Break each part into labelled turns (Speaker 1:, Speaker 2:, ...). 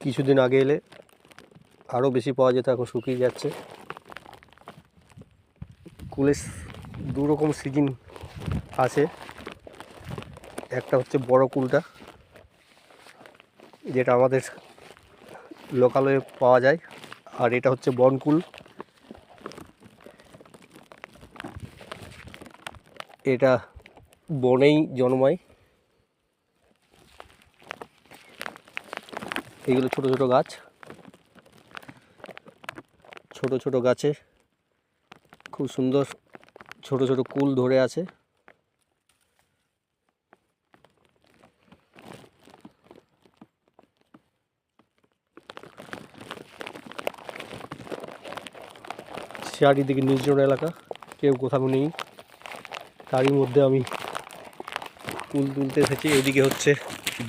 Speaker 1: কিছুদিন আগে এলে আরও বেশি পাওয়া যেত, এখন শুকিয়ে যাচ্ছে। কুলের দু রকম সিজন আছে, একটা হচ্ছে বড় কুলটা যেটা আমাদের লোকালে পাওয়া যায়, আর এটা হচ্ছে বনকুল। এটা বনেই জন্মায়। এগুলো ছোট ছোট গাছ, ছোট ছোট গাছে খুব সুন্দর ছোট ছোট কুল ধরে আছে। চারিদিকে নির্জন এলাকা, কেউ কোথাও নেই, তারই মধ্যে আমি কুল তুলতে এসেছি। এদিকে হচ্ছে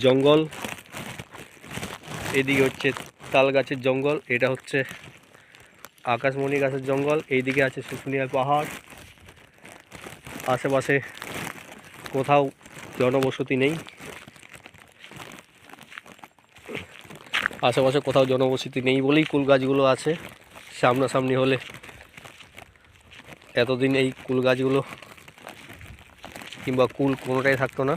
Speaker 1: জঙ্গল, এদিকে হচ্ছে তাল গাছের জঙ্গল, এটা হচ্ছে আকাশমণি গাছের জঙ্গল, এইদিকে আছে শুশুনিয়া পাহাড়। আশেপাশে কোথাও জনবসতি নেই, আশেপাশে কোথাও জনবসতি নেই বলেই কুল গাছগুলো আছে। সামনাসামনি হলে এতদিন এই কুল গাছগুলো কিংবা কুল কোনোটাই থাকতো না।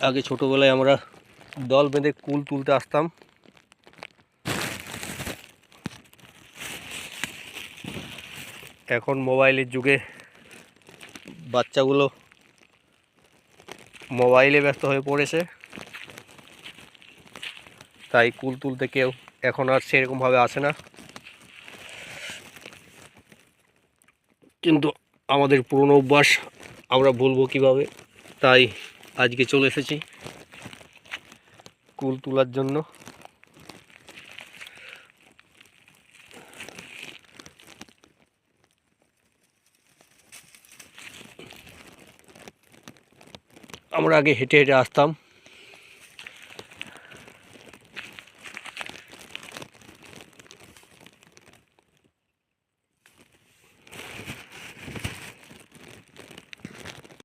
Speaker 1: আগে ছোটোবেলায় আমরা দল বেঁধে কুল তুলতে আসতাম। এখন মোবাইলের যুগে বাচ্চাগুলো মোবাইলে ব্যস্ত হয়ে পড়েছে, তাই কুল তুলতে কেউ এখন আর সেরকমভাবে আসে না। কিন্তু আমাদের পুরনো অভ্যাস আমরা ভুলবো কীভাবে, তাই আজকে চলে এসেছি কুল তোলার জন্য। আমরা আগে হেঁটে হেঁটে আসতাম,